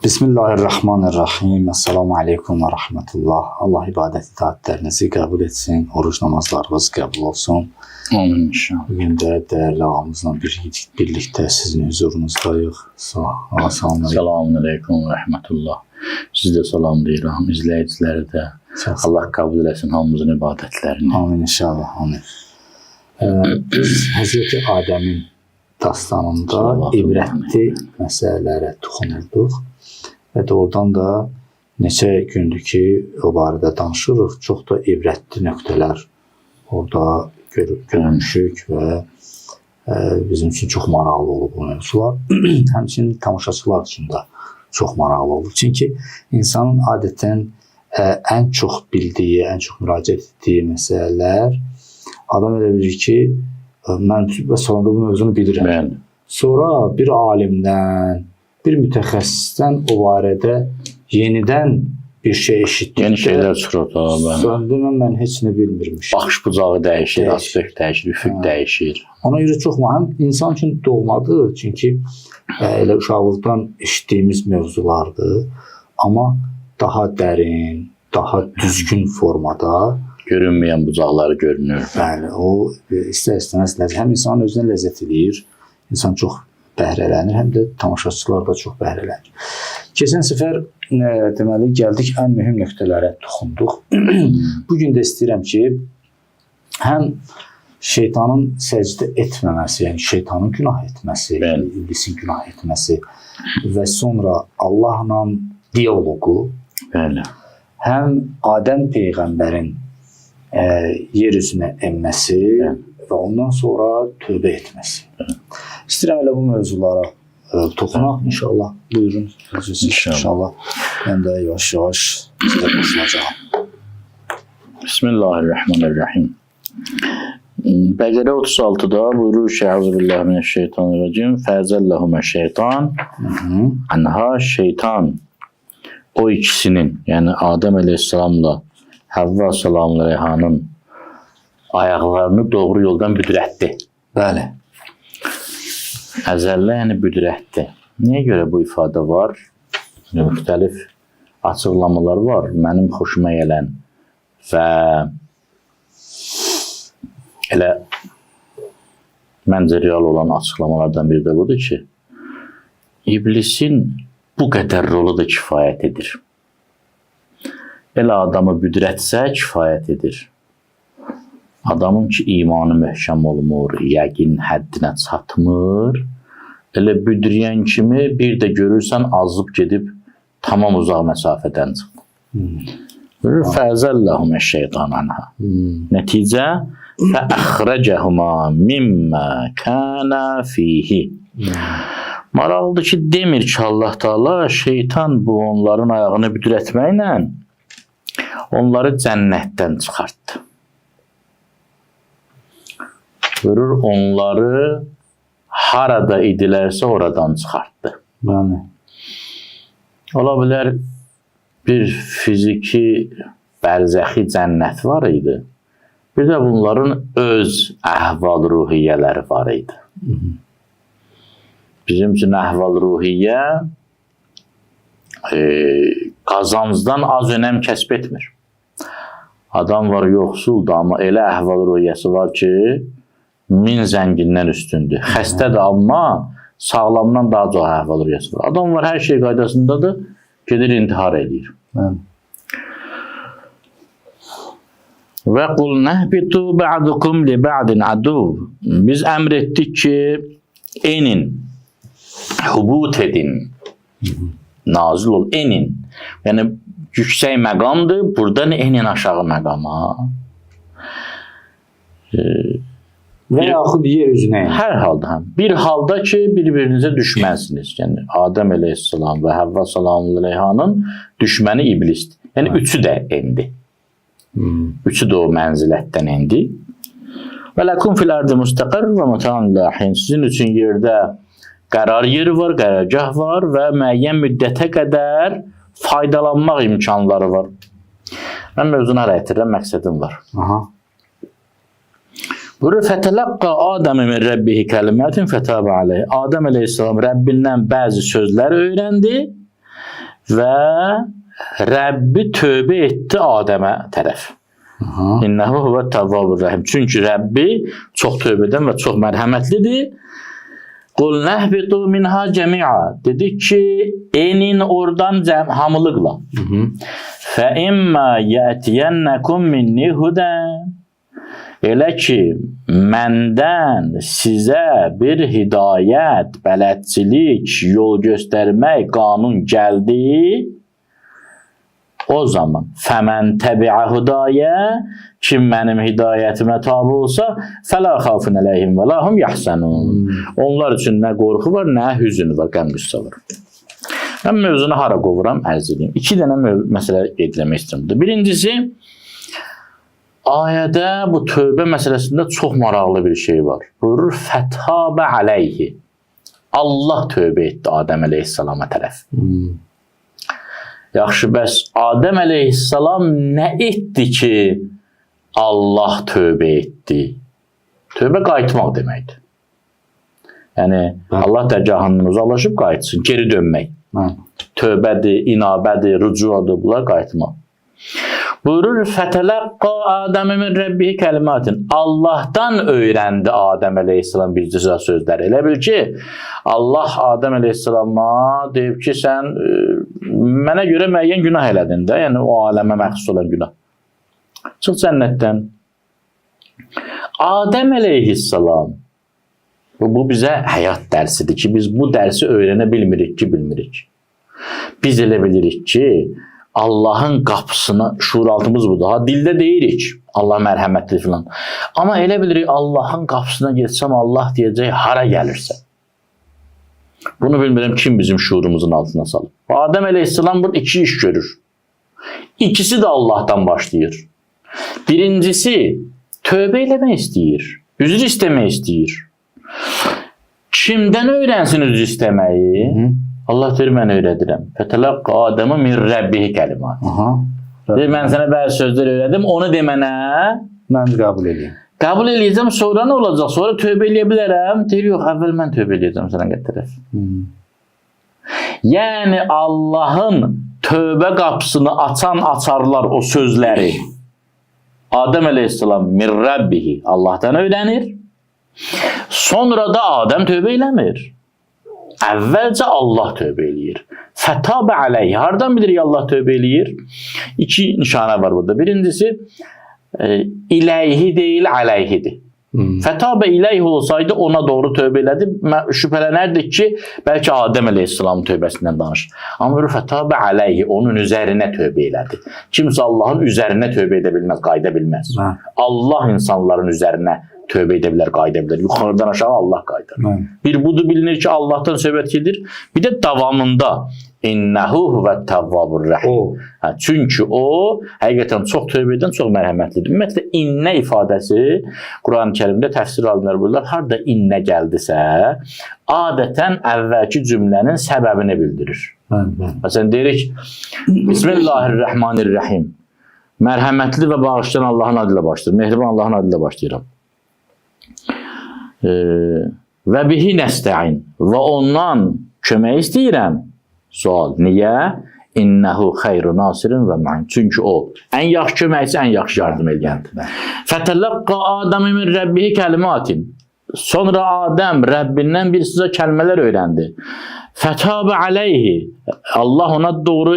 Bismillahirrahmanirrahim. Esselamu aleyküm ve rahmetullah. Allah ibadet itaatlerinizi kabul etsin. Oruç namazlarınız kabul olsun. Amin inşallah. Bugün de değerli ağamızla birlikte sizin huzurunuzdayıq. Selamun aleyküm ve rahmetullah. Siz de salamlayıram. İzleyiciləri də. Allah kabul etsin hamımızın ibadətlərini. Amin inşallah. Amin. Biz Hazreti Adem'in dastanında ibrətli məsələlərə toxunurduq. Və doğrudan da neçə gündür ki, o barədə danışırıq. Çox da ibrətli nöqtələr orada görmüşük və bizim üçün çox maraqlı olub bu mövzular. Həmçinin tamaşaçılar üçün də çox maraqlı olub. Çünki insanın adətən ən çox bildiyi, ən çox müraciət etdiyi məsələlər adam elə bilir ki, mən salonda bu mövzunu bilirəm. Sonra bir alimdən, bir mütəxəssisdən o barədə yenidən bir şey eşitdikdə Yeni şeylər çıxır da. Söndürmən mən heç nə bilmirmişim. Baxış bucağı dəyişir, aspekt dəyişir, üfüq dəyişir. Ona görə çox həm insan üçün doğmadır. Çünki elə uşaqlıqdan eşitdiyimiz mövzulardır. Amma daha dərin, daha düzgün formada Görünməyən bucaqları görünür. Bəli, o istər-istəməz həm insanın özünə ləzzət eləyir, insan çox bəhrələnir, həm də tamaşaçılar da çox bəhrələnir. Keçən səfər deməli gəldik ən mühüm nöqtələrə toxunduq. Bugün də istəyirəm ki, həm şeytanın səcdə etməməsi, yəni şeytanın günah etməsi, iblisin günah etməsi və sonra Allahla diyaloqu, həm Adəm peyğəmbərin yer üzünə enməsi və ondan sonra tövbə etməsi. İstəyirəm elə bu mövzulara toxunaq inşallah. Buyurun. İnşallah. Mən də yavaş-yavaş sizə qoşulacağam. Bismillahirrahmanirrahim. Bəqərə 36-da buyurur ki, Euzubillahimineşşeytanirracim. Fəzəlləhumə şeytan. Anha şeytan o ikisinin, yəni Adəm əleyhissalamla Havva salamlayhanın ayaqlarını doğru yoldan büdrətdi. Bəli. Əzəllə, yəni büdrətdi. Niyə görə bu ifadə var? Müxtəlif açıqlamalar var. Mənim xoşuma gələn və elə məncə real olan açıqlamalardan biri də budur ki, iblisin bu qədər rolu da kifayət edir. Elə adamı büdrətsə kifayət edir. Adamın ki, imanı möhkəm olmur, yəqin həddinə çatmır. Elə büdrəyən kimi bir də görürsən azıb gedib tamam uzaq məsafədən çıxır. Fəzəlləhumə şeytan anha. Nəticə fəəxrəcəhuma mimmə kənə fihi. Maraqlıdır ki, demir ki, Allah Teala şeytan bu onların ayağını büdrətməklə onları cənnətdən çıxartdı. Görür, onları harada idilərsə oradan çıxartdı. Bəli. Ola bilər bir fiziki bərzəxi cənnət var idi. Bir də bunların öz əhval ruhiyyələri var idi. Bizim üçün əhval ruhiyyə qazancdan az önəm kəsb etmir. Adam var yoxsuldur, amma elə əhval ruhiyyəsi var ki, 1000 zəngindən üstündür. Xəstədir, amma sağlamdan daha çox əhval ruhiyyəsi var. Adam var hər şey qaydasındadır, gedir intihar edir. Və qul nəhbitu ba'dukum li ba'din aduv. Biz əmr etdik ki, enin, hubut edin, nazil ol, enin. Yəni, yüksək məqamdır, buradan enin aşağı məqama. Və yaxud yer üzünə. Hər halda, bir halda ki, bir-birinizə düşmənsiniz. Yəni, Adəm əleyhissalam və Havva salamlayhanın düşməni iblisdir. Yəni, üçü də endi. Üçü də o mənzilətdən endi. Və ləkum fil ardı müstəqər və mətan lahin. Sizin üçün yerdə qərar yeri var, qərargah var və müəyyən müddətə qədər faydalanmaq imkanları var. Mən mövzunu hələ etirirəm, məqsədim var. Buyurur, fətələqqa Adəmi min Rəbbihi kəlimətin fətəbə aleyh. Adəm əleyhissalam Rəbbindən bəzi sözlər öyrəndi və Rəbbi tövbə etdi Adəmə tərəf. İnnehu huve tevvabur rahim. Çünki Rəbbi çox tövbə edən və çox mərhəmətlidir. Qul nəhbitu minha cəmi'a. Dedi ki, enin oradan hamılıqla. Fə imma yətiyənnəkum minni hudən. Elə ki, məndən sizə bir hidayət, bələdçilik, yol göstərmək, qanun gəldi, o zaman fəmən təbiə hudayə, kim mənim hidayətimə tabi olsa, fələ xafun əleyhim və lahum yəhsənun. Onlar üçün nə qorxu var, nə hüzün var, qəm-qüssə var. Mən mövzunu hara qovuram, ərz edeyim. 2 dənə məsələ qeydləmək istəyirəm. Birincisi, ayədə bu tövbə məsələsində çox maraqlı bir şey var. Buyurur, fəthabə aleyhi. Allah tövbə etdi Adəm əleyhissalama tərəf. Yaxşı, bəs Adəm əleyhissalam nə etdi ki, Allah tövbə etdi? Tövbə qayıtmaq deməkdir. Yəni, Allah dərgahından uzaqlaşıb qayıtsın, geri dönmək. Tövbədir, inabədir, rücuadır, bunlar qayıtmaq. Buyurur, fətələqqa Adəmə min Rəbbihi kəlimatin. Allahdan öyrəndi Adəm əleyhissalam bir cüzə sözləri. Elə bil ki, Allah Adəm əleyhissalama deyib ki, sən mənə görə müəyyən günah elədin də, yəni o aləmə məxsus olan günah. Çıx cənnətdən. Adəm əleyhissalam, bu bizə həyat dərsidir ki, biz bu dərsi öyrənə bilmirik ki, bilmirik. Biz elə bilirik ki, Allahın qapısına, şuuraltımız budur. Ha, dildə deyirik, Allah mərhəmətli filan. Amma elə bilirik, Allahın qapısına geçsəm, Allah deyəcək, hara gəlirsə. Bunu bilmirəm, kim bizim şuurumuzun altına salır. Adəm əleyhissalam burada 2 iş görür. İkisi də Allahdan başlayır. Birincisi, tövbə eləmək istəyir, üzr istəmək istəyir. Kimdən öyrənsin üzr istəməyi? Allah deyir, mən öyrədirəm. Fətələqqa Adəmə min Rəbbihi kəlimat. Deyir, mən sənə bəzi sözlər öyrədim, onu demənə mən qəbul edeyim. Qəbul edəcəm, sonra nə olacaq? Sonra tövbə eləyə bilərəm. Deyir, yox, əvvəl mən tövbə edəcəm sənə tərəf. Yəni, Allahın tövbə qapısını açarlar o sözləri. Adəm əleyhissalam min Rəbbihi Allahdan öyrənir. Sonra da Adəm tövbə eləmir. Əvvəlcə Allah tövbə eləyir. Fətabə aleyhi. Hardan bilirik Allah tövbə eləyir? 2 nişanə var burada. Birincisi, iləyhi deyil, aleyhidir. Fətabə iləyhi olsaydı ona doğru tövbə elədi. Şübhələnərdik ki, bəlkə Adəm əleyhissalamın tövbəsindən danışır. Amma fətabə aleyhi, onun üzərinə tövbə elədi. Kimsə Allahın üzərinə tövbə edə bilməz, qayıda bilməz. Allah insanların üzərinə tövbə edə bilər, qayıda bilər. Yuxarıdan aşağı Allah qayıdır. Bir budur, bilinir ki, Allahdan söhbət gedir. Bir də davamında İnnehu huvət təvvabur rəhim. Çünki o, həqiqətən çox tövbə edən, çox mərhəmətlidir. Ümumiyyətlə, innə ifadəsi Quran-ı Kərimdə təfsir alimləri buyururlar, harada innə gəldisə, adətən əvvəlki cümlənin səbəbini bildirir. Məsələn, deyirik, Bismillahirrahmanirrahim. Mərhəmətli və bağışlayan Allahın adıyla başlayır. Mehriban Allahın adıyla başlayıram. Və bihi nəstəin. Və ondan kömək istəyirəm. Sual, niyə? İnnehu xeyru nasirin və ma'in. Çünki o, ən yaxşı köməkçi, ən yaxşı yardım edəndir. Fətələqqa Adəm min Rəbbihi kəlimatin. Sonra Adəm Rəbbindən bir sizə kəlmələr öyrəndi. Fətabə aleyhi. Allah ona doğru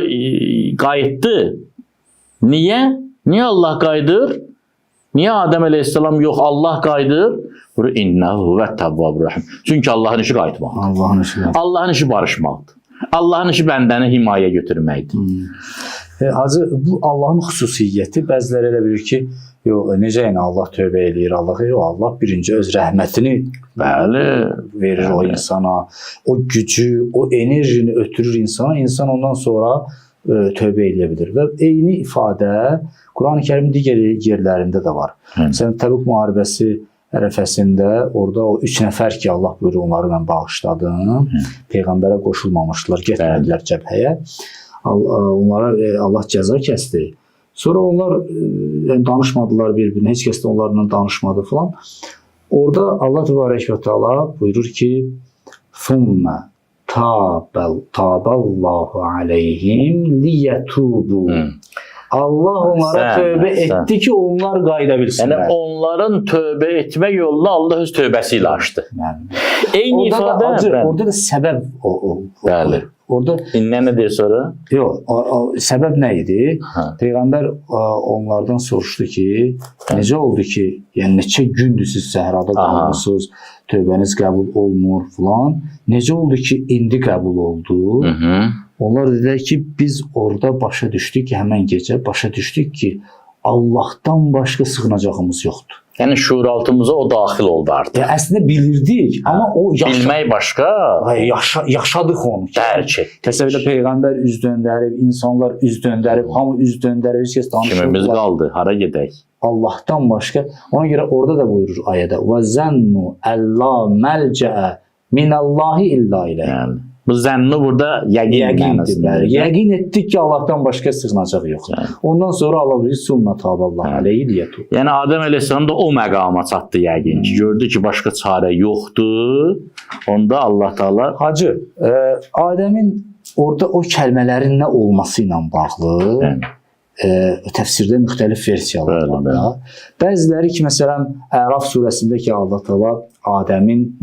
qayıtdı. Niyə? Niyə Allah qayıdır? Niyə Adəm əleyhissalam yox, Allah qayıdır? İnnehu və təvvabur rəhim. Çünki Allahın işi qayıtmaqdır. Allahın işi barışmaqdır. Allahın işi bəndəni himayə götürməkdir. Hacı, bu Allahın xüsusiyyəti. Bəziləri elə bilir ki, necə yəni Allah tövbə eləyir, Allah birinci öz rəhmətini verir o insana. O gücü, o enerjini ötürür insana. İnsan ondan sonra tövbə eləyə bilir. Və eyni ifadə Quran-ı Kərimin digər yerlərində də var. Məsələn, Təbuk müharibəsi ərəfəsində orada o 3 nəfər ki, Allah buyurur, onları mən bağışladım. Peyğəmbərə qoşulmamışdılar, getmədilər cəbhəyə. Onlara Allah cəza kəsdi. Sonra onlar danışmadılar bir-birinə, heç kəs də onlarla danışmadı falan. Orada Allah təbarək və təala buyurur ki, "Thumma taballahu aleyhim liyetubu. Allah onlara tövbe etti ki onlar qayıda bilsinlər. Yəni onların tövbə etmə yolunu Allah öz tövbəsi ilə açdı. Eyni Orada ifadə. orada da səbəb Bəli. Orada nə deyir sonra? yox, səbəb nə idi? Peyğəmbər onlardan soruşdu ki, necə oldu ki, yəni neçə gündür siz səhrada qalmısınız, tövbəniz qəbul olmur filan. Necə oldu ki, indi qəbul oldu? Onlar dedilər ki, biz orada başa düşdük ki, həmən gecə başa düşdük ki, Allahdan başqa sığınacağımız yoxdur. Yəni şuuraltımıza o daxil oldu artıq. Əslində bilirdik, amma o bilmək başqa, yaşadıq onu. Dərk etdik. Təsəvvürlə Peyğəmbər üz döndərib, insanlar üz döndərib, hamı üz döndərib, heç kəs danışmır. Kimimiz qaldı? Hara gedək? Allahdan başqa. Ona görə orada da buyurur ayədə: "Və zənnu əllə məlcəə minallahi illa ilə." Yəni bu zənni burada yəqin mənasında. Yəqin etdik ki, Allahdan başqa sığınacaq yoxdur. Ondan sonra Allah buyurur: "Summa taballahu aleyhi liyetu." Yəni Adəm əleyhissalam da o məqama çatdı yəqin ki, gördü ki, başqa çarə yoxdur. Onda Allah Taala Hacı, Adəmin orada o kəlmələrin nə olması ilə bağlı təfsirdə müxtəlif versiyalar var. Bəziləri ki, məsələn, Əraf surəsində ki, Allah Taala Adəmin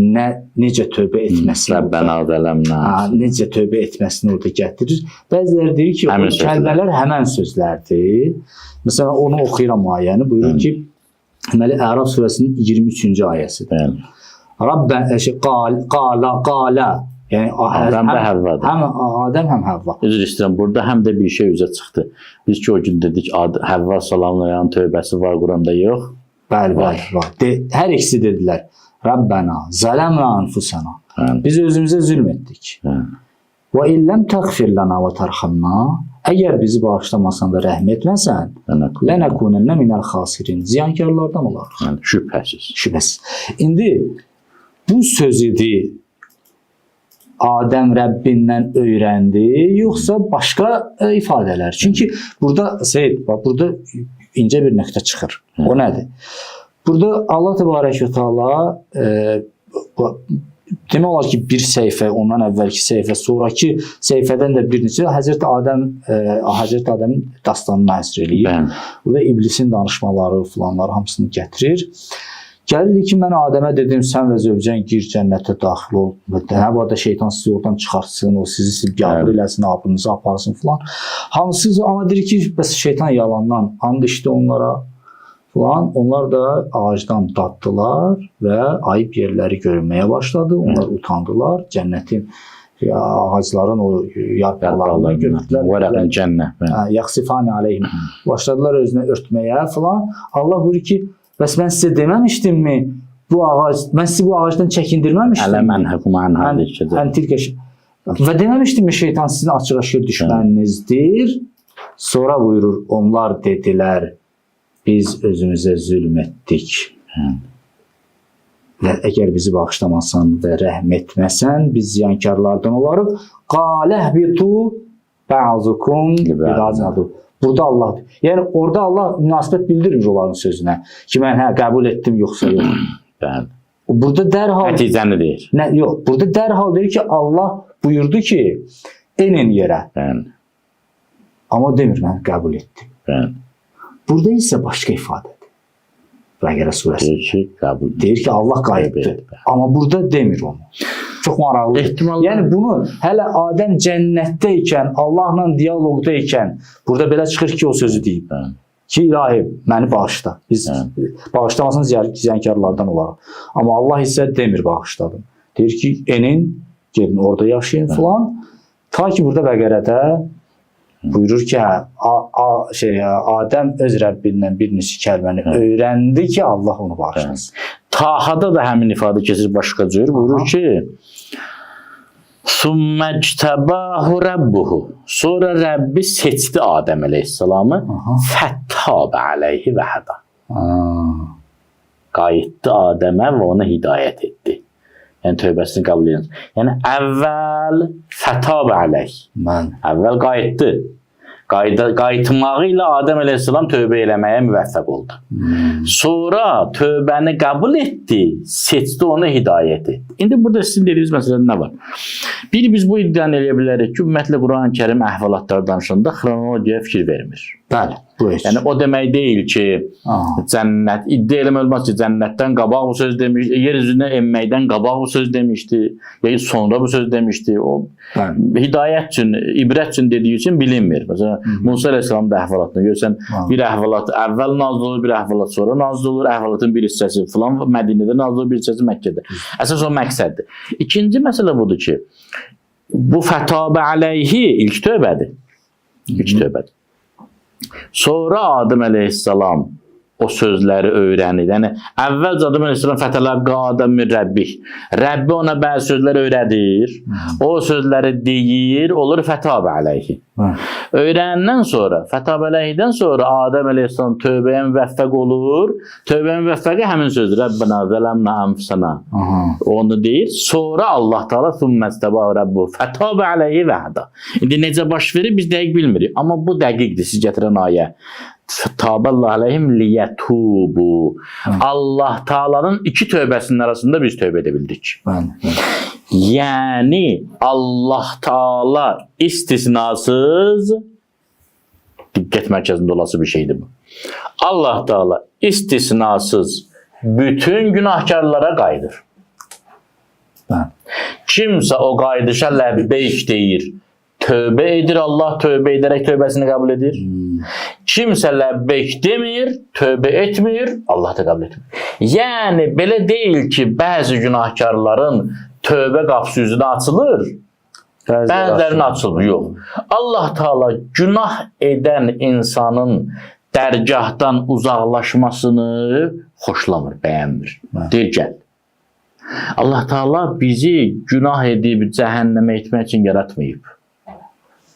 necə tövbə etməsini, Rəbbənə zələmnə, necə tövbə etməsini orada gətirir. Bəziləri deyir ki, o kəlmələr həmən sözlərdir. Məsələn, onu oxuyuram ayəni, buyurur ki, deməli Əraf surəsinin 23-cü ayəsidir. Qala yəni Adəm və Həvvadır. Həm Adəm, həm Həvva. Üzr istəyirəm, burada həm də bir şey üzə çıxdı. Biz ki o gün dedik Həvva salamlayan tövbəsi var Quranda yox. Bəli, var. Hər ikisi dedilər: Rabbana zalamna anfusana. Biz özümüzə zülm etdik. Və illəm təğfir lana və tərhamna. Əgər bizi bağışlamasan və rəhm etməsən, lənəkunənnə minəl xasirin. Ziyankarlardan olarıq. Şübhəsiz. İndi bu sözüdü Adəm Rəbbindən öyrəndi, yoxsa başqa ifadələr? Çünki burada burada incə bir nöqtə çıxır. O nədir? Burada Allah Təbarək və Teala demək olar ki, bir səhifə, ondan əvvəlki səhifə, sonraki səhifədən də bir neçə Həzrəti Adəmin dastanını həsr eləyir. Burada iblisin danışmaları, filanları hamısını gətirir. Gəlir ki, mən Adəmə dedim, sən və zövcən gir cənnətə daxil ol. Həvva da şeytan sizi oradan çıxartsın, o sizi qəbul eləsin, abınızı aparsın filan. Hamısı amma deyir ki, bəs şeytan yalandan and içdi onlara filan. Onlar da ağacdan daddılar və ayıb yerləri görünməyə başladı. Onlar utandılar. Cənnətin ağacların o yarpaqlarını gördülər. Yaxsifani aleyhim. Başladılar özünə örtməyə filan. Allah buyurur ki, bəs mən sizə deməmişdimmi? Mən sizi bu ağacdan çəkindirməmişdim. Və deməmişdimmi şeytan sizin açıq-aşkar düşməninizdir? Sonra buyurur, onlar dedilər, biz özümüzə zülm etdik. Və əgər bizi bağışlamasan və rəhm etməsən, biz ziyankarlardan olarıq. Qaləhbitu bə'zukum bidazadu. Burada Allah, yəni orada Allah münasibət bildirmir onların sözünə ki, mən qəbul etdim yoxsa yox. Burada dərhal nəticəni deyir. Yox, burada dərhal deyir ki, Allah buyurdu ki, enin yerə. Amma demir, mən qəbul etdim. Burada isə başqa ifadədir. Bəqərə surəsi. Deyir ki, Allah qayıbdır. Amma burada demir onu. Çox maraqlıdır. Yəni bunu hələ Adəm cənnətdə ikən, Allahla diyaloqda ikən burada belə çıxır ki, o sözü deyib. Ki, ilahi, məni bağışla. Biz bağışlamasın ziyankarlardan olaraq. Amma Allah isə demir bağışladım. Deyir ki, enin, gelin orada yaşayın filan. Ta ki burada Bəqərədə buyurur ki, Adəm öz Rəbbindən bir neçə kəlməni öyrəndi ki, Allah onu bağışlasın. Tahada da həmin ifadə keçir başqa cür. Buyurur ki, Sümməctəbəhu Rəbbuhu. Sonra Rəbbi seçdi Adəm əleyhissalamı. Fəttabə aleyhi və hədə. Qayıtdı Adəmə və ona hidayət etdi. Yəni tövbəsini qəbul edin. Yəni əvvəl fəttabə aleyh. Əvvəl qayıtdı. Qayıtmağı ilə Adəm əleyhissalam tövbə eləməyə müvəffəq oldu. Sonra tövbəni qəbul etdi, seçdi, ona hidayət etdi. İndi burada sizin dediyiniz məsələdə nə var? Bir, biz bu iddianı eləyə bilərik ki, ümumiyyətlə Qurani-Kərim əhvalatlar danışanda xronologiyaya fikir vermir. Bəli, bu heç. Yəni o demək deyil ki, cənnət, iddia eləmək olmaz ki, cənnətdən qabaq bu söz demişdi, yer üzünə enməkdən qabaq bu söz demişdi, ya sonra bu söz demişdi. O hidayət üçün, ibrət üçün dediyi üçün bilinmir. Məsələn, Musa əleyhissalamın da əhvalatını görsən, bir əhvalat əvvəl nazil olur, bir əhvalat sonra nazil olur, əhvalatın bir hissəsi filan Mədinədə nazil olur, bir hissəsi Məkkədə. Əsas o məqsəddir. İkinci məsələ budur ki, bu fətabə aleyhi ilk tövbədir. İlk tövbədir. Sonra Adəm əleyhissalam o sözləri öyrənir. Yəni əvvəlcə Adəm əleyhissalam fətələqqa Adəm min Rəbbih. Rəbbi ona bəzi sözlər öyrədir. O sözləri deyir, olur fətabə aleyhi. Öyrəndən sonra, fətabə aleyhidən sonra Adəm əleyhissalam tövbəyə müvəffəq olur. Tövbəyə müvəffəqi həmin sözdür. Rəbbənə zələmnə ənfusənə. Onu deyir. Sonra Allah Teala sümməctəbə Rəbbu fətabə aleyhi vəhdə. İndi necə baş verir biz dəqiq bilmirik. Amma bu dəqiqdir siz gətirən ayə. Taballahu aleyhim liyetubu. Allah Taala'nın iki tövbəsinin arasında biz tövbə edə bildik. Yəni Allah Taala istisnasız diqqət mərkəzində olası bir şeydir bu. Allah Taala istisnasız bütün günahkarlara qayıdır. Kimsə o qayıdışa ləbbeyk deyir, tövbə edir, Allah tövbə edərək tövbəsini qəbul edir. Kimsə ləbbeyk demir, tövbə etmir, Allah da qəbul etmir. Yəni, belə deyil ki, bəzi günahkarların tövbə qapısı üzünə açılır, bəzilərinin açılmır, yox. Allah Teala günah edən insanın dərgahdan uzaqlaşmasını xoşlamır, bəyənmir. Deyir, gəl. Allah Teala bizi günah edib cəhənnəmə etmək üçün yaratmayıb.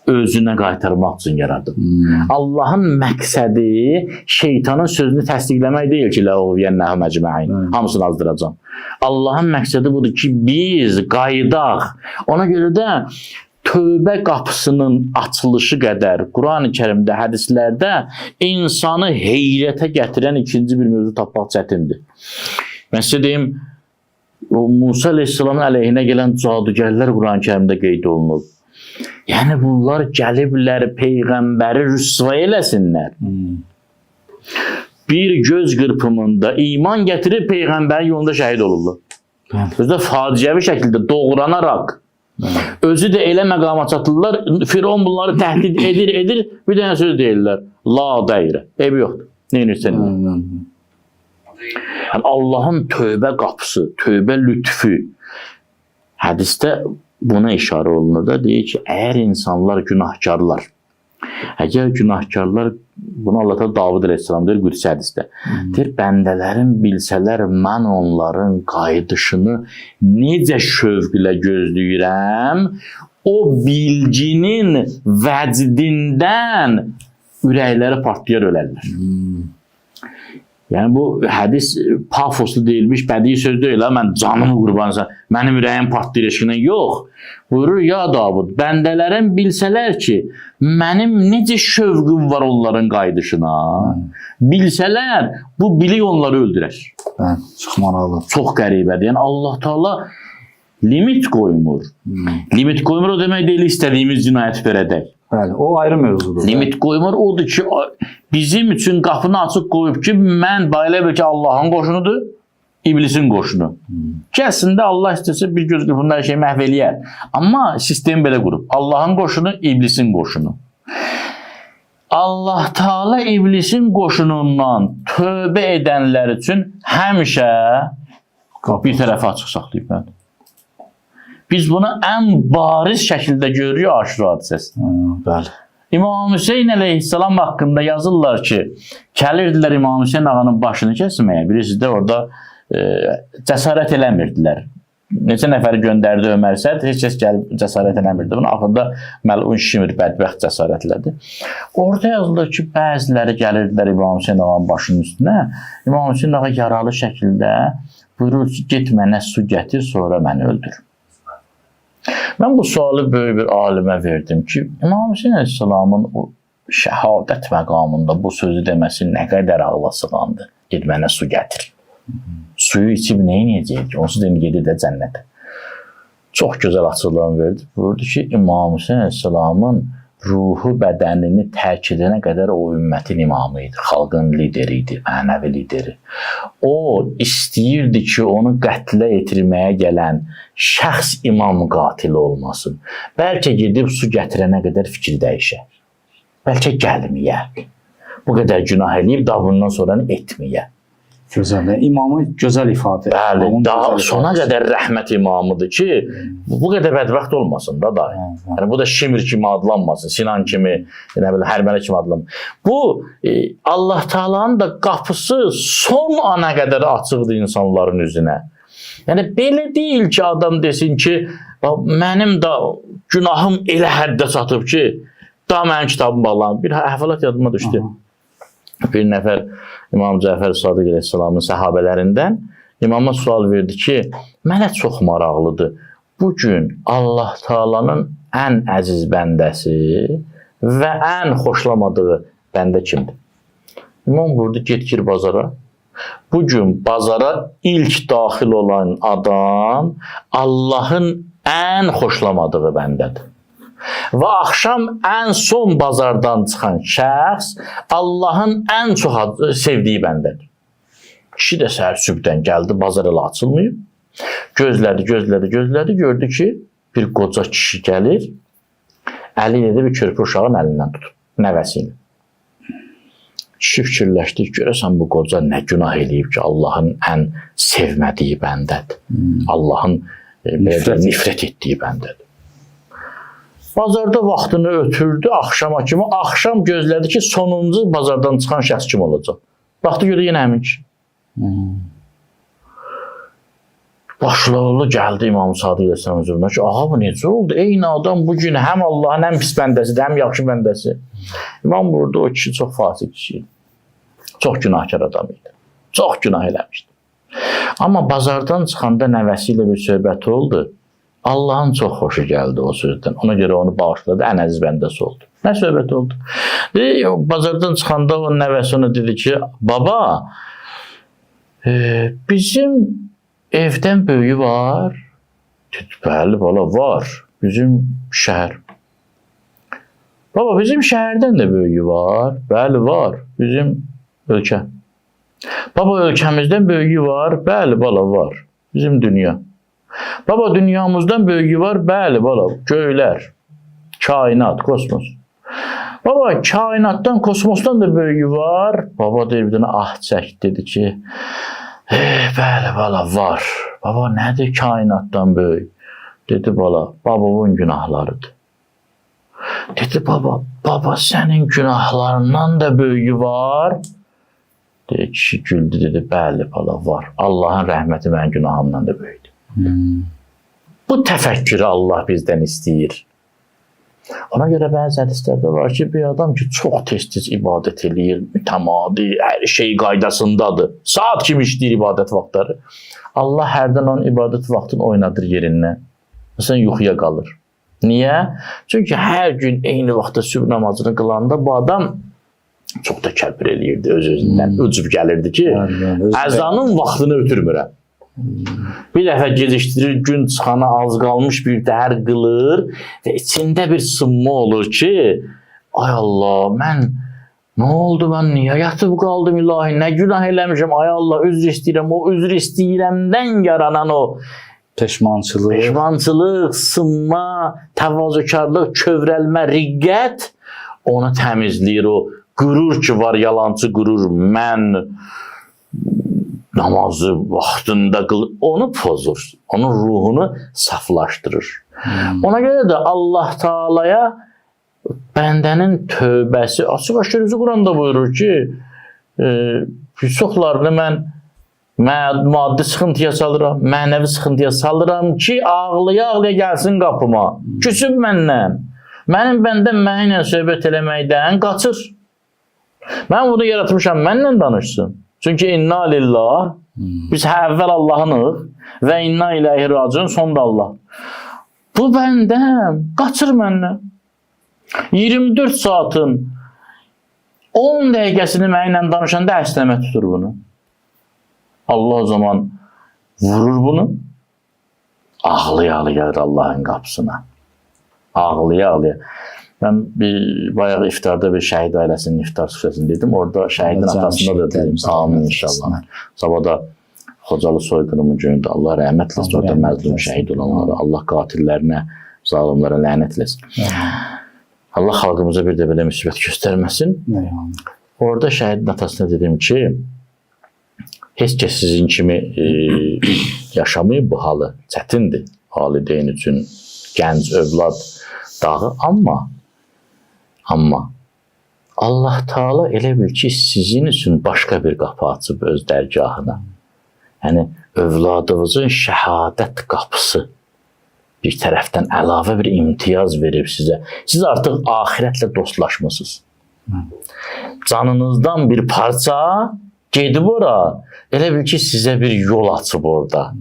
Özünə qaytarmaq üçün yaradıb. Allahın məqsədi şeytanın sözünü təsdiqləmək deyil ki, ləuviyyənnəhum əcməin. Hamısını azdıracam. Allahın məqsədi budur ki, biz qaydaq. Ona görə də tövbə qapısının açılışı qədər Qurani Kərimdə, hədislərdə insanı heyrətə gətirən ikinci bir mövzu tapmaq çətindir. Mən sizə deyim, Musa əleyhissalamın əleyhinə gələn cadugərlər Qurani Kərimdə qeyd olunub. Yəni bunlar gəliblər Peyğəmbəri rüsva eləsinlər. Bir göz qırpımında iman gətirib Peyğəmbərin yolunda şəhid olurlar. Özü də faciəvi şəkildə doğranaraq. Özü də elə məqama çatırlar. Firon bunları təhdid edir. Bir dənə söz deyirlər. La dairə. Eybi yoxdur. Neynirsən? Yəni Allahın tövbə qapısı, tövbə lütfü. Hədisdə buna işarə olunur da, deyir ki, əgər insanlar günahkarlar, bunu Allah Teala Davud əleyhissalam deyir Qüdsi hədisdə, deyir, bəndələrin bilsələr, mən onların qayıdışını necə şövqlə gözləyirəm, o bilginin vəcdindən ürəkləri partlayar ölərlər. Yəni bu hədis pafoslu deyilmiş, bədii söz deyil, mən canımı qurbansan, mənim ürəyim partlayır eşqindən. Yox, buyurur, ya Davud, bəndələrin bilsələr ki, mənim necə şövqüm var onların qayıdışına, bilsələr, bu bilik onları öldürər. Çox maraqlı. Çox qəribədir. Yəni Allah Teala limit qoymur. Limit qoymur o demək deyil, istədiyimiz cinayət verədək. Bəli, o ayrı mövzudur. Limit qoymur, odur ki, bizim üçün qapını açıq qoyub ki, mən belə bir ki, Allahın qoşunudur, iblisin qoşunu. Ki, əslində Allah istəsə bir göz qırpımında hər şeyi məhv eləyər. Amma sistem belə qurub. Allahın qoşunu, iblisin qoşunu. Allah Teala iblisin qoşunundan tövbə edənlər üçün həmişə bir tərəfə açıq saxlayıb. Biz bunu ən bariz şəkildə görürük Aşura hadisəsi. Bəli. İmam Hüseyin əleyhissalam haqqında yazırlar ki, gəlirdilər İmam Hüseyin ağanın başını kəsməyə. Birisi də orada cəsarət eləmirdilər. Neçə nəfəri göndərdi Ömər Səd, heç kəs gəlib cəsarət eləmirdi. Bunu axırda məlun Şimr bədbəxt cəsarətlədi. Orada yazılır ki, bəziləri gəlirdilər İmam Hüseyin ağanın başının üstünə. İmam Hüseyin ağa yaralı şəkildə buyurur ki, get mənə su gətir, sonra məni öldür. Mən bu sualı böyük bir alimə verdim ki, İmam Hüseyin əleyhissalamın şəhadət məqamında bu sözü deməsi nə qədər ağla sığandı. Ged mənə su gətir. Suyu içib nə edəcək ki? Onsuz demək gedir də cənnətə. Çox gözəl açıqlama verdi. Buyurdu ki, İmam Hüseyin Əleyhisselamın ruhu bədənini tərk edənə qədər o ümmətin imamı idi, xalqın lideri idi, mənəvi lideri. O istəyirdi ki, onu qətlə yetirməyə gələn şəxs imam qatili olmasın. Bəlkə gedib su gətirənə qədər fikir dəyişər. Bəlkə gəlməyə. Bu qədər günah eləyib, da bundan sonra etməyə. Gözəl. İmamı gözəl ifadə. Bəli, daha sona qədər rəhmət imamıdır ki, bu qədər bədbəxt olmasın da da. Yəni bu da Şimr kimi adlanmasın, Sinan kimi, nə bilim, Hərmələ kimi adlanmasın. Bu Allah Taala'nın da qapısı son ana qədər açıqdır insanların üzünə. Yəni belə deyil ki, adam desin ki, mənim də günahım elə həddə çatıb ki, da mənim kitabım bağlanıb. Bir əhvalat yadıma düşdü. Bir nəfər İmam Cəfər Sadiq Əleyhisselamın səhabələrindən imama sual verdi ki, mənə çox maraqlıdır. Bugün Allah Taala'nın ən əziz bəndəsi və ən xoşlamadığı bəndə kimdir? İmam buyurdu, get gir bazara. Bugün bazara ilk daxil olan adam Allahın ən xoşlamadığı bəndədir. Və axşam ən son bazardan çıxan şəxs Allahın ən çox sevdiyi bəndədir. Kişi də səhər sübhdən gəldi, bazar elə açılmayıb. Gözlədi, gördü ki, bir qoca kişi gəlir, əli ilə bir körpü uşağın əlindən tutub, nəvəsi ilə. Kişi fikirləşdi, görəsən bu qoca nə günah eləyib ki, Allahın ən sevmədiyi bəndədir. Allahın nifrət etdiyi bəndədir. Bazarda vaxtını ötürdü axşama kimi. Axşam gözlədi ki, sonuncu bazardan çıxan şəxs kim olacaq? Baxdı görə yenə həmin ki. Başlıqlı gəldi İmam Sadiq Əleyhisselam huzuruna ki, aha bu necə oldu? Eyni adam bugün həm Allahın həm pis bəndəsidir, həm yaxşı bəndəsi. İmam buyurdu, o kişi çox fasik kişi idi. Çox günahkar adam idi. Çox günah eləmişdi. Amma bazardan çıxanda nəvəsi ilə bir söhbəti oldu. Allahın çox xoşu gəldi o sözdən. Ona görə onu bağışladı, ən əziz bəndəsi oldu. Nə söhbət oldu? Bazardan çıxanda o nəvəsi ona dedi ki, baba, bizim evdən böyüyü var. Dedi, bəli, bala, var. Bizim şəhər. Baba, bizim şəhərdən də böyüyü var. Bəli, var. Bizim ölkə. Baba, ölkəmizdən böyüyü var. Bəli, bala, var. Bizim dünya. Baba, dünyamızdan böyüyü var. Bəli, bala, göylər, kainat, kosmos. Baba, kainatdan, kosmosdan da böyüyü var. Baba deyir, bir dənə ah çək, dedi ki, bəli, bala, var. Baba, nədir kainatdan böyük? Dedi, bala, babamın günahlarıdır. Dedi, baba, sənin günahlarından da böyüyü var. Dedi, kişi güldü, dedi, bəli, bala, var. Allahın rəhməti mənim günahımdan da böyüdür. Bu təfəkkürü Allah bizdən istəyir. Ona görə bəzi hədislərdə var ki, bir adam ki, çox tez-tez ibadət eləyir, mütəmadi, hər şey qaydasındadır. Saat kimi işləyir ibadət vaxtları. Allah hərdən onun ibadət vaxtını oynadır yerindən. Məsələn, yuxuya qalır. Niyə? Çünki hər gün eyni vaxtda sübh namazını qılanda bu adam çox da kəbir eləyirdi öz-özündən. Ucub gəlirdi ki, əzanın vaxtını ötürmürəm. Bir dəfə gecikdirir, gün çıxana az qalmış bir təhər qılır və içində bir sınma olur ki, ay Allah, mən nə oldu, mən niyə yatıb qaldım ilahi, nə günah eləmişəm, ay Allah, üzr istəyirəm, o üzr istəyirəmdən yaranan o peşmançılıq, sınma, təvazökarlıq, kövrəlmə, riqqət onu təmizləyir, o qürur ki var, yalancı qürur, mən namazı vaxtında qılır, onu pozur, onun ruhunu saflaşdırır. Ona görə də Allah Taala'ya bəndənin tövbəsi, açıq-aşkar üzü Quranda buyurur ki, çoxlarını mən maddi sıxıntıya salıram, mənəvi sıxıntıya salıram ki, ağlaya-ağlaya gəlsin qapıma, küsüb məndən, mənim bəndəm mənimlə söhbət eləməkdən qaçır. Mən bunu yaratmışam, mənlə danışsın. Çünki inna lillah, biz əvvəl Allah'ınıq və inna iləyhi raciun, sonda Allah. Bu bəndəm qaçır məndən. 24 saatın 10 dəqiqəsini mənimlə danışanda əsnəmə tutur bunu. Allah o zaman vurur bunu. Ağlaya-ağlaya gəlir Allahın qapısına. Ağlaya-ağlaya. Mən bayağı iftarda bir şəhid ailəsinin iftar süfrəsində idim. Orada şəhidin atasında da dedim. Amin inşallah. Sabahda Xocalı soyqırımı günündə Allah rəhmət eləsin. Orada məzlum şəhid olanlara, Allah qatillərinə, zalimlərə lənət eləsin. Allah xalqımıza bir də belə müsibət göstərməsin. Orada şəhidin atasına dedim ki, heç kəs sizin kimi yaşamayıb bu halı. Çətindir valideyn üçün, gənc övlad dağı. Amma Allah Taala elə bil ki, sizin üçün başqa bir qapı açıb öz dərgahına. Yəni, övladınızın şəhadət qapısı bir tərəfdən əlavə bir imtiyaz verib sizə. Siz artıq axirətlə dostlaşmısınız. Canınızdan bir parça gedib ora, elə bil ki, sizə bir yol açıb orada.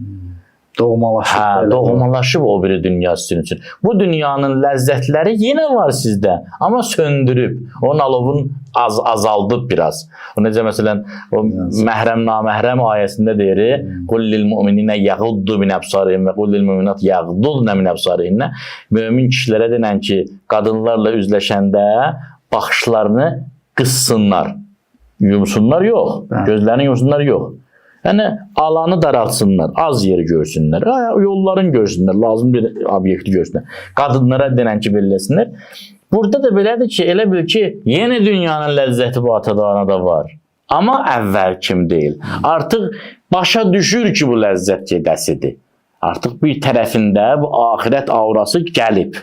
Doğmalaşıb o biri dünya sizin üçün. Bu dünyanın ləzzətləri yenə var sizdə, amma söndürüb. Onun alovunu azaldıb biraz. O necə məsələn, o məhrəm naməhrəm ayəsində deyir, "Qullil mu'minina yaghuddu min absarihim və qullil mu'minat yaghdudna min absarihinna." Mömin kişilərə denən ki, qadınlarla üzləşəndə baxışlarını qıssınlar. Yumsunlar yox, gözlərini yumsunlar yox. Yəni, alanı daraltsınlar, az yeri görsünlər, yolların görsünlər, lazım bir obyekti görsünlər. Qadınlara denən ki, belləsinlər. Burada da belədir ki, elə bil ki, yeni dünyanın ləzzəti bu ata-ana da var. Amma əvvəl kim deyil. Artıq başa düşür ki, bu ləzzət gedəsidir. Artıq bir tərəfində bu axirət aurası gəlib.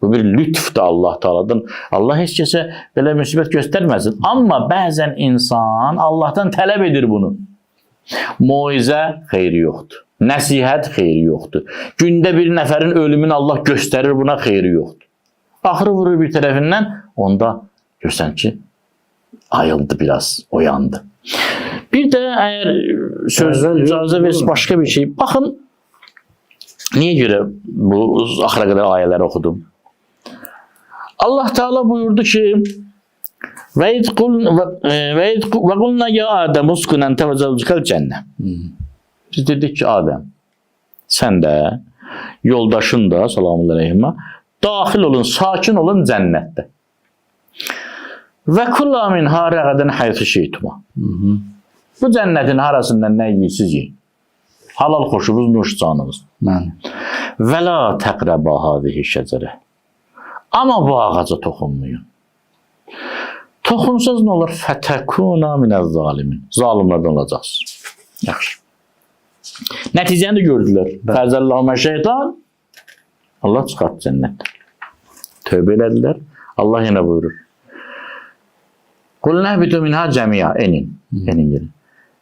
Bu bir lütfdur Allah Taala'dan. Allah heç kəsə belə müsibət göstərməsin. Amma bəzən insan Allahdan tələb edir bunu. Moizə xeyri yoxdur. Nəsihət xeyri yoxdur. Gündə bir nəfərin ölümünü Allah göstərir, buna xeyri yoxdur. Axırı vurur bir tərəfindən, onda görsən ki, ayıldı biraz, oyandı. Bir də əgər sözdən icazə versə başqa bir şey. Baxın, niyə görə bu axıra qədər ayələri oxudum? Allah Teala buyurdu ki, Və qulna ya Adəm uskun ente və zəvcikəl cənnə. Biz dedik ki, Adəm, sən də, yoldaşın da, salamun aleykümə, daxil olun, sakin olun cənnətdə. Və kulla min harəqədən həyəti şeytuma. Bu cənnətin harasından nə yiyirsiniz yiyin. Halal xoşunuz, nuş canınız. Və la təqrəbə hadihi şəcərə. Amma bu ağaca toxunmayın. Toxunsaz nə olur? Fətəkuna minəz zalimin. Zalimlərdən olacaqsınız. Yaxşı. Nəticəni də gördülər. Fəzəllahumə şeytan. Allah çıxartdı cənnətdən. Tövbə elədilər. Allah yenə buyurur. Qul nəhbitu minhə cəmiyə. Enin gelin.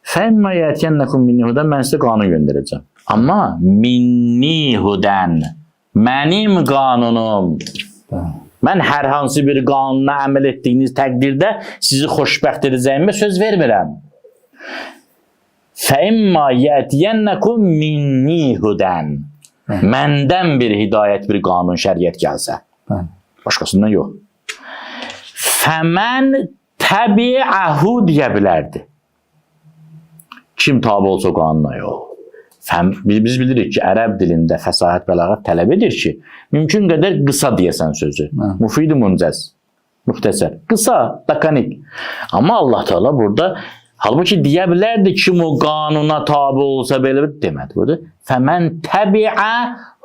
Fəmmə yətiyənnəkum minni hudən. Mən sizə qanun göndərəcəm. Amma minni hudən. Mənim qanunum. Mən hər hansı bir qanuna əməl etdiyiniz təqdirdə sizi xoşbəxt edəcəyimə söz vermirəm. فَإِمَّا يَأْتِيَنَّكُمْ مِنِّي هُدًى. Məndən bir hidayət, bir qanun, şəriət gəlsə. Başqasından yox. فَمَنْ تَبِعَهُ deyə bilərdi. Kim tabi olsa qanuna yox. Biz bilirik ki, ərəb dilində fəsahət, bəlağət tələb edir ki, mümkün qədər qısa deyəsən sözü. Mufid-i müncəz, müxtəsər. Qısa, lakanik. Amma Allah Teala burada, halbuki deyə bilərdi kim o qanuna tabi olsa belə demədi. Burada fəmən təbiə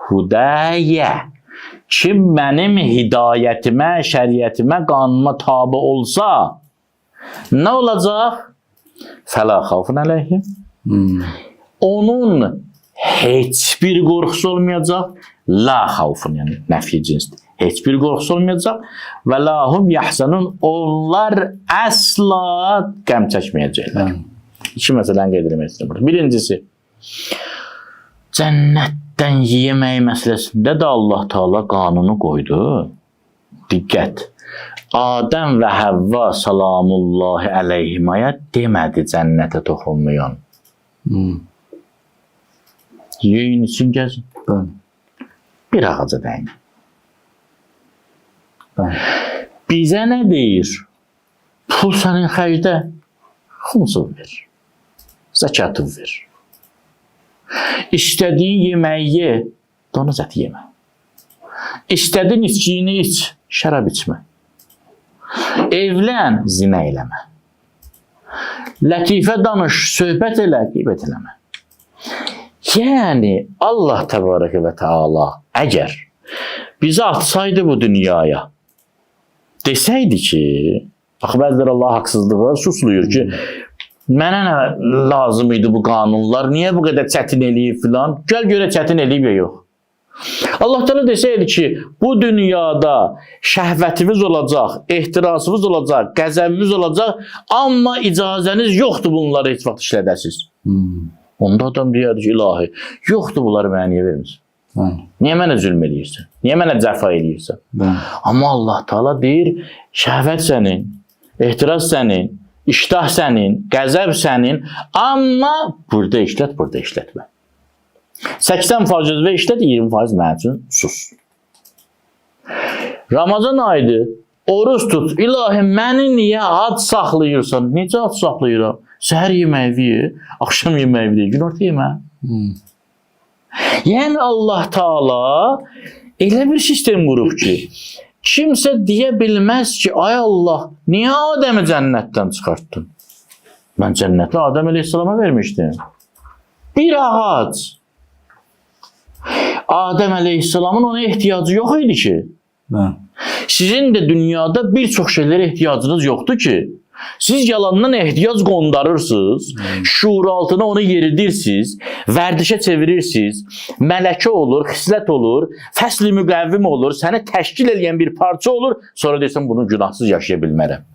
hudəyə. Kim mənim hidayətimə, şəriətimə, qanunuma tabi olsa, nə olacaq? Fələ xavfun əleyhim. Onun heç bir qorxusu olmayacaq. La xavfun, yəni nəfi cinsdir. Heç bir qorxusu olmayacaq. Və lahum yəhsənun, onlar əsla qəm çəkməyəcəklər. İki məsələni qeyd etmək istəyirəm. Birincisi, cənnətdən yemək məsələsində də Allah Teala qanunu qoydu. Diqqət. Adəm və Həvva salamullahi əleyhimaya demədi cənnətə toxunmayan. Yeyin için gezin. Bir ağaca dəyin. Bizə nə deyir? Pul sənin xərcdə, xumsunu ver. Zəkatını ver. İstədiyin yeməyi ye, donuz əti yemə. İstədiyin içkiyini iç, şərab içmə. Evlən, zinə eləmə. Lətifə danış, söhbət elə, qeybət eləmə. Yəni, Allah təbarəkə və təala əgər bizi atsaydı bu dünyaya, desəydi ki, bax, bəziləri Allah haqsızlığa susluyur ki, mənə nə lazım idi bu qanunlar, niyə bu qədər çətin eləyib filan, gəl görə çətin eləyib ya yox. Allah Teala desəydi ki, bu dünyada şəhvətimiz olacaq, ehtirasımız olacaq, qəzəbimiz olacaq, amma icazəniz yoxdur bunları heç vaxt işlədəsiniz. Onda adam deyərdi ki, ilahi, yoxdur bunları mənə niyə vermirsən? Niyə mənə zülm eləyirsən? Niyə mənə cəfa eləyirsən? Amma Allah Teala deyir, şəhvət sənin, ehtiras sənin, iştah sənin, qəzəb sənin, amma burada işlət, burada işlətmə. 80% və işlət, 20% mənim üçün sus. Ramazan ayıdır, oruz tut, ilahi məni niyə ad saxlayırsan? Necə ad saxlayıram? Səhər yeməyi ye, axşam yeməyi ye, günorta yeməyi. Yəni Allah Taala elə bir sistem qurub ki, kimsə deyə bilməz ki, ay Allah, niyə Adəmi cənnətdən çıxartdın? Mən cənnəti Adəm əleyhissalama vermişdim. Bir ağac. Adəm əleyhissalamın ona ehtiyacı yox idi ki. Sizin də dünyada bir çox şeylərə ehtiyacınız yoxdur ki, siz yalandan ehtiyac qondarırsınız, şuur altına onu yeridirsiniz, vərdişə çevirirsiniz, mələkə olur, xislət olur, fəsli müqəvvim olur, səni təşkil edən bir parça olur, sonra deyirsən, bunu günahsız yaşaya bilmərəm.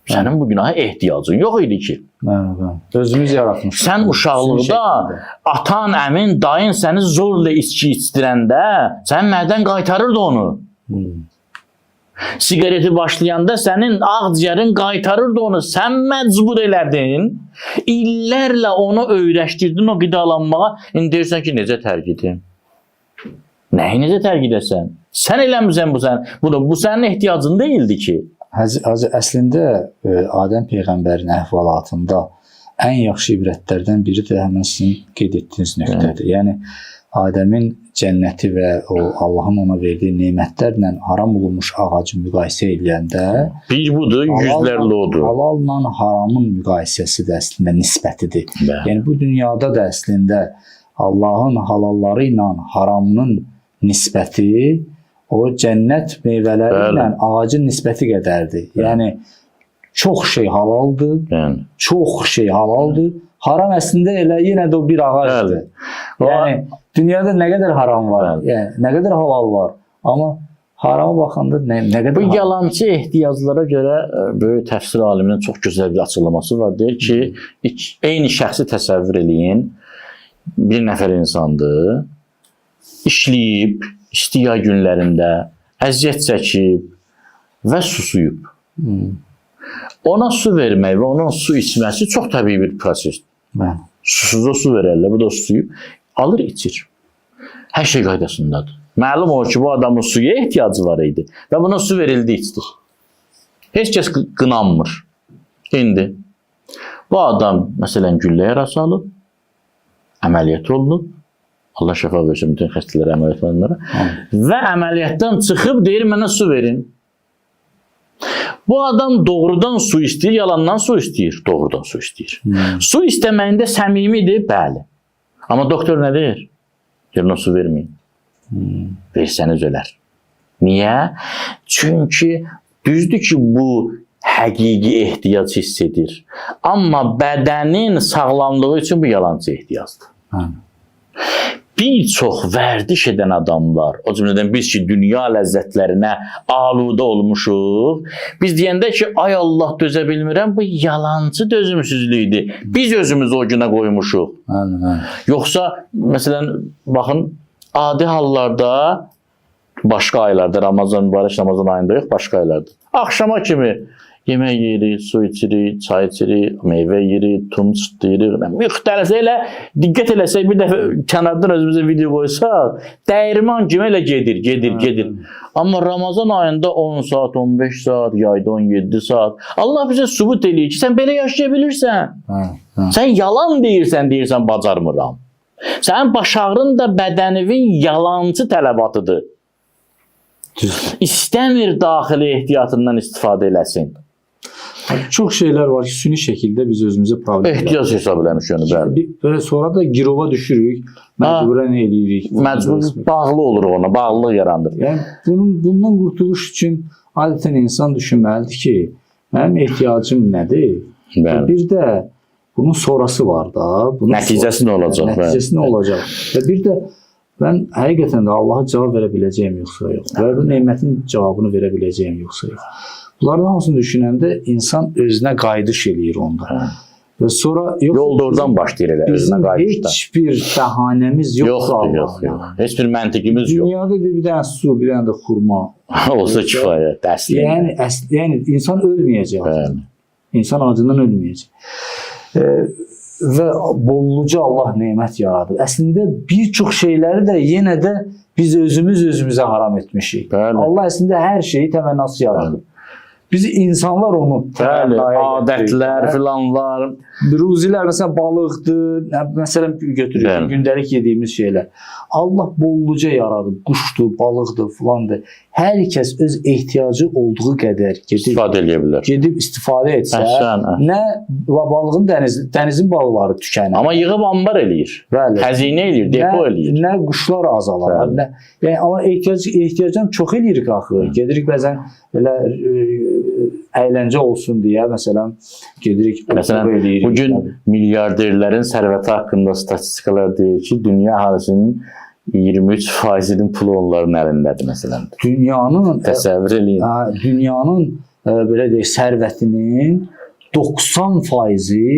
Sənin bu günaha ehtiyacın yox idi ki. Özümüz yaratmışıq. Sən uşaqlıqda atan, əmin, dayın səni zorla içki içdirəndə, sən mədən qaytarırdı onu. Sigareti başlayanda sənin ağciyərin qaytarırdı onu, sən məcbur elədin, illərlə onu öyrəşdirdin o qidalanmağa, indi deyirsən ki, necə tərk edin? Nəyi necə tərk edəsən? Sən eləmirsən bu sənin ehtiyacın deyildi ki. Hacı, əslində Adəm Peyğəmbərin əhvalatında ən yaxşı ibrətlərdən biri də həmən sizin qeyd etdiyiniz nöqtədir. Yəni, Adəmin cənnəti və Allahın ona verdiyi nemətlərlə haram olunmuş ağacı müqayisə edəndə bir budur, yüzlərlə odur. Halalla haramın müqayisəsi də əslində nisbətidir. Yəni, bu dünyada da əslində Allahın halalları ilə haramının nisbəti o cənnət meyvələri ilə ağacın nisbəti qədərdir. Yəni, çox şey halaldır, çox şey halaldır. Haram əslində elə yenə də o bir ağacdır. Yəni, dünyada nə qədər haram var, yəni, nə qədər halal var. Amma harama baxanda nə qədər bu yalançı ehtiyaclara görə böyük təfsir aliminin çox gözəl bir açıqlaması var. Deyir ki, eyni şəxsi təsəvvür eləyin, bir nəfər insandır, işləyib, istiya günlərində əziyyət çəkib və susuyub. Ona su vermək və onun su içməsi çox təbii bir prosesdir. Susuza su verərlər, bu da susuyub, alır, içir. Hər şey qaydasındadır. Məlum olur ki, bu adamın suya ehtiyacı var idi və buna su verildi, içdi. Heç kəs qınanmır. İndi bu adam, məsələn, güllə yarası alıb, əməliyyat olunub, Allah şəfa versin bütün xəstələrə, əməliyyat olanlara və əməliyyatdan çıxıb deyir, mənə su verin. Bu adam doğrudan su istəyir, yalandan su istəyir, doğrudan su istəyir. Su istəməyində səmimidir, bəli. Amma doktor nə deyir? Deyir, ona su verməyin. Versəniz ölər. Niyə? Çünki düzdür ki, bu həqiqi ehtiyac hiss edir. Amma bədənin sağlamlığı üçün bu yalançı ehtiyacdır. Bir çox vərdiş edən adamlar, o cümlədən biz ki, dünya ləzzətlərinə aludə olmuşuq, biz deyəndə ki, ay Allah dözə bilmirəm, bu yalancı dözümsüzlükdür. Biz özümüzü o günə qoymuşuq. Yoxsa, məsələn, baxın, adi hallarda, başqa aylarda, Ramazan, mübarək Ramazan ayında yox, başqa aylarda. Axşama kimi Yemək yeyirik, su içirik, çay içirik, meyvə yeyirik, tun çıtlayırıq. Müxtəlif elə diqqət eləsək, bir dəfə kənardan özümüzə video qoysaq, dəyirman kimi elə gedir. Amma Ramazan ayında 10 saat, 15 saat, yayda 17 saat. Allah bizə sübut eləyir ki, sən belə yaşaya bilirsən. Sən yalan deyirsən bacarmıram. Sənin baş ağrın da bədənivin yalancı tələbatıdır. İstəmir daxili ehtiyatından istifadə eləsin. Çox şeylər var ki, süni şəkildə biz özümüzə problem Ehtiyac hesab eləmiş yəni, bəli. Belə sonra da girova düşürük, məcburən eləyirik. Məcbur bağlı olur ona, bağlılıq yaranır. Yəni bundan qurtuluş üçün adətən insan düşünməlidir ki, mənim ehtiyacım nədir? Bəli. Bir də bunun sonrası var da. Nəticəsi nə olacaq? Nəticəsi nə olacaq? Və bir də mən həqiqətən də Allaha cavab verə biləcəyim yoxsa yox. Və bu nemətin cavabını verə biləcəyim yoxsa yox. Bunların hamısını düşünəndə insan özünə qayıdış eləyir onda. Və sonra yol da oradan başlayır elə özünə qayıdışda. Heç bir bəhanəmiz yoxdur. Yox. Heç bir məntiqimiz yox. Dünyada bir dənə su, bir dənə də xurma olsa kifayət, əslində. Yəni insan ölməyəcək. İnsan acından ölməyəcək. Və bolluca Allah nemət yaradır. Əslində bir çox şeyləri də yenə də biz özümüzə haram etmişik. Bəli. Allah əslində hər şeyi təmənnası yaradır. Biz insanlar onu adətlər filanlar, ruzilər məsələn balıqdır, məsələn götürürük gündəlik yediyimiz şeylər. Allah bolluca yaradıb, quşdur, balıqdır, filandır. Hər kəs öz ehtiyacı olduğu qədər istifadə edə bilər. Gedib istifadə etsə, nə balığın dənizin balıqları tükənir. Amma yığıb ambar eləyir. Xəzinə eləyir, depo eləyir. Nə quşlar azalar. Yəni amma ehtiyacdan çox eləyirik axı. Gedirik bəzən belə əyləncə olsun deyə məsələn gedirik eləyirik. Bu gün milyarderlərin sərvəti haqqında statistikalar deyir ki, dünya əhalisinin 23%-nin pulu onların əlindədir məsələn. Dünyanın təsəvvür eləyin. Dünyanın belə deyək sərvətinin 90%-i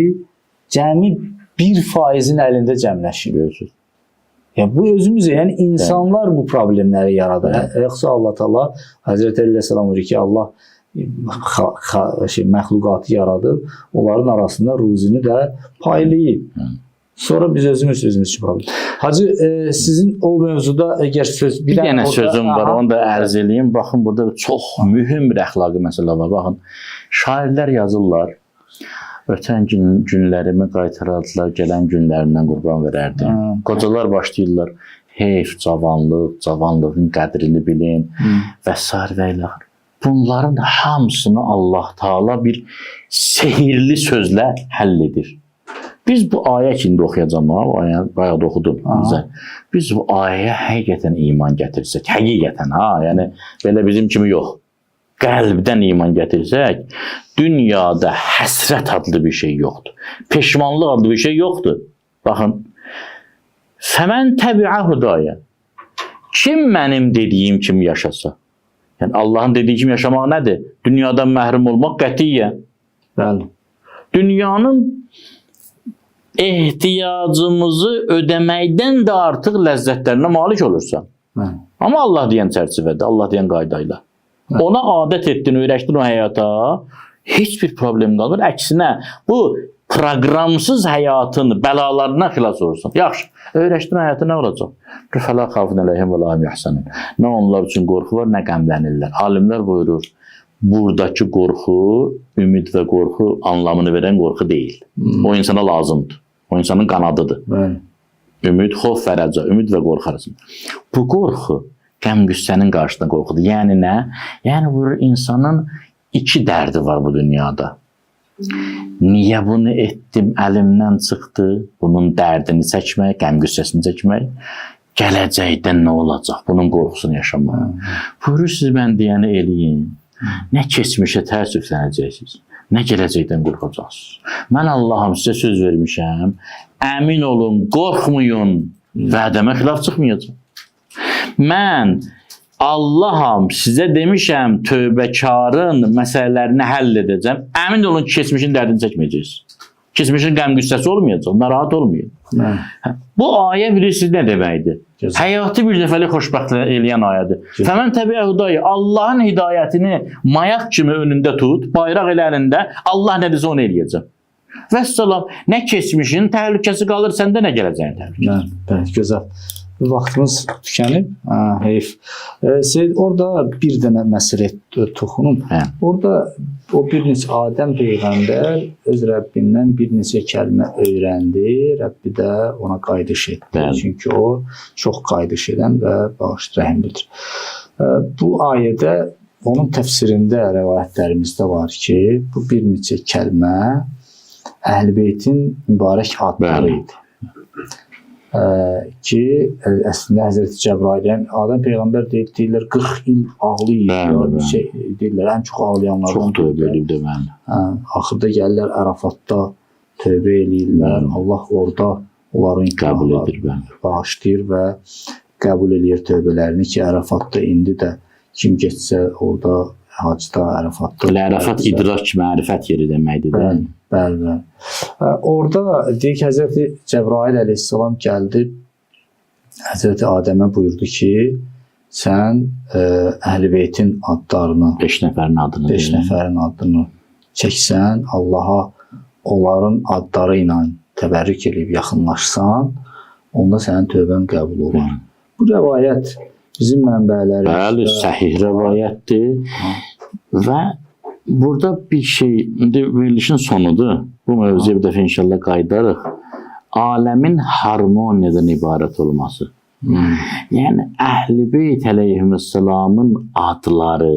cəmi 1%-in əlində cəmləşir. Yəni bu özümüzə, yəni insanlar bu problemləri yaradır. Yoxsa Allah Taala Həzrət Əli əleyhissalam deyir ki, Allah məxluqatı yaradıb, onların arasında ruzini də paylayıb. Sonra biz özümüz üçün problem. Hacı, sizin o mövzuda əgər söz... Bir dənə sözüm var, onu da ərz eləyim. Baxın, burada çox mühüm bir əxlaqi məsələ var. Baxın, şairlər yazırlar. Ötən günlərimi qaytarardılar, gələn günlərindən qurban verərdim. Qocalar başlayırlar, heyf, cavanlığın qədrini bilin və s. Bunların hamısını Allah Taala bir sehirli sözlə həll edir. Biz bu ayə kimi oxuyacağım, o ayə bayaq da oxudum bizə. Biz bu ayəyə həqiqətən iman gətirsək, həqiqətən yəni belə bizim kimi yox. Qəlbdən iman gətirsək, dünyada həsrət adlı bir şey yoxdur. Peşmanlıq adlı bir şey yoxdur. Baxın, fəmən təbiə hudaya. Kim mənim dediyim kimi yaşasa? Yəni Allahın dediyi kimi yaşamaq nədir? Dünyadan məhrum olmaq qətiyyən. Bəli. Dünyanın ehtiyacımızı ödəməkdən də artıq ləzzətlərinə malik olursan. Amma Allah deyən çərçivədə, Allah deyən qaydayla. Ona adət etdin, öyrəşdin o həyata, heç bir problem qalmır. Əksinə, bu proqramsız həyatın bəlalarından xilas olursan. Yaxşı, öyrəşdin həyata nə olacaq? Fələ xafun əleyhim və lahim yəhsənin. Nə onlar üçün qorxu var, nə qəmlənirlər. Alimlər buyurur, buradakı qorxu, ümid və qorxu anlamını verən qorxu deyil. O insana lazımdır. O insanın qanadıdır. Ümid, xof və rəca, ümid və qorxu arasında. Bu qorxu qəm-qüssənin qarşısında qorxudur. Yəni nə? Yəni buyurur, insanın iki dərdi var bu dünyada. Niyə bunu etdim, əlimdən çıxdı? Bunun dərdini çəkmək, qəm-qüssəsini çəkmək. Gələcəkdən nə olacaq? Bunun qorxusunu yaşamaq. Buyurur, siz mən deyəni eləyin. Nə keçmişə təəssüflənəcəksiniz, nə gələcəkdən qorxacaqsınız. Mən Allahım sizə söz vermişəm. Əmin olun, qorxmayın, vədəmə xilaf çıxmayacaq. Mən Allaham sizə demişəm, tövbəkarın məsələlərini həll edəcəm. Əmin olun ki, keçmişin dərdini çəkməyəcəksiniz. Keçmişin qəm-qüssəsi olmayacaq, narahat olmayın. Bu ayə bilirsiniz nə deməkdir? Gözəl. Həyatı bir dəfəlik xoşbəxt eləyən ayədir. Fəmən təbiə hudayı, Allahın hidayətini mayaq kimi önündə tut, bayraq elə əlində, Allah nə desə onu eləyəcək. Vəssalam, nə keçmişin təhlükəsi qalır, səndə nə gələcəyin təhlükəsi. Bəli, gözəl. Vaxtımız tükənib. Heyf. Seyid, orada bir dənə məsələ toxunum. Orada o bir neçə Adəm Peyğəmbər öz Rəbbindən bir neçə kəlmə öyrəndi. Rəbbi də ona qayıdış etdi. Bəli. Çünki o çox qayıdış edən və bağışlı rəhimlidir. Bu ayədə onun təfsirində rəvayətlərimizdə var ki, bu bir neçə kəlmə Əhl-i-Beytin mübarək adları idi. Ki əslində Həzrəti Cəbrail, Adəm Peyğəmbər deyirlər 40 il ağlayır, deyirlər ən çox ağlayanlardan. Çox tövbə edib deməli. Axırda gəlirlər Ərafatda tövbə eləyirlər. Allah orada onların qəbul edir, bağışlayır və qəbul edir tövbələrini ki, Ərafatda indi də kim getsə orada hacda Ərafatda. Ərafat idrak mərifət yeri deməkdir. Bəli. Orada deyək Həzrəti Cəbrail əleyhissalam gəldi Həzrəti Adəmə buyurdu ki, sən Əhl-i-Beytin adlarını 5 nəfərin adını çəksən, Allaha onların adları ilə təbərrük edib yaxınlaşsan, onda sənin tövbən qəbul olar. Bu rəvayət bizim mənbələrimizdə. Bəli, səhih rəvayətdir. Və burada bir şey, indi verilişin sonudur. Bu mövzuya bir dəfə inşallah qayıdarıq. Aləmin harmoniyadan ibarət olması. Yəni Əhl-i-Beyt əleyhissalamın adları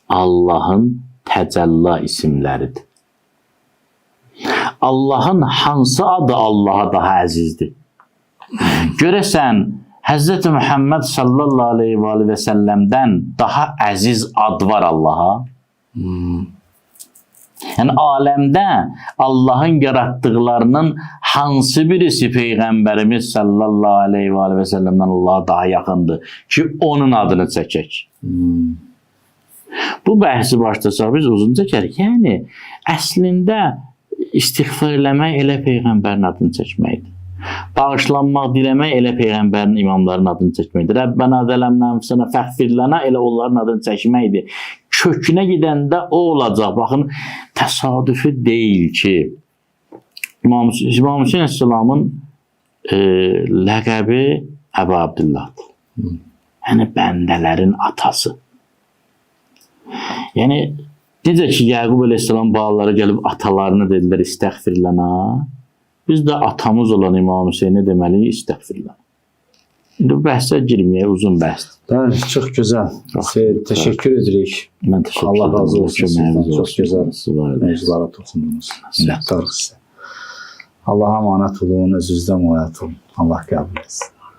Allahın təcəlla isimləridir. Allahın hansı adı Allaha daha əzizdir? Görəsən Həzrəti Muhammed sallallahu aleyhi və səlləmdən daha əziz ad var Allaha? Yəni aləmdə Allahın yaratdıqlarının hansı birisi Peyğəmbərimiz sallallahu aleyhi və səlləmdən Allaha daha yaxındır ki, onun adını çəkək? Bu bəhsi başlasaq biz uzun çəkərik. Yəni əslində istiğfar eləmək elə Peyğəmbərin adını çəkməkdir. Bağışlanmaq, diləmək elə Peyğəmbərin, imamların adını çəkməkdir. Rəbbənə zələmnə anfusənə fəğfir lənə elə onların adını çəkməkdir. Kökünə gedəndə o olacaq. Baxın, təsadüfi deyil ki, İmam Hüseyin Əsəlamın ləqəbi Əbu Abdullahdır. Yəni, bəndələrin atası. Yəni, necə ki, Yəqub əleyhissalam balaları gəlib atalarını dedilər, istəğfir lənə. Biz də atamız olan İmam Hüseyinə deməliyik, istəğfirullah. İndi bu bəhsə girməyək, uzun bəhsdir. Bəli, çox gözəl. Təşəkkür edirik. Mən təşəkkür ederim. Allah razı olsun sizdən. Çox gözəl mövzulara toxundunuz. Minnətdarıq sizə. Allah'a emanet olun, özünüzdən muayət olun. Allah qəbul etsin.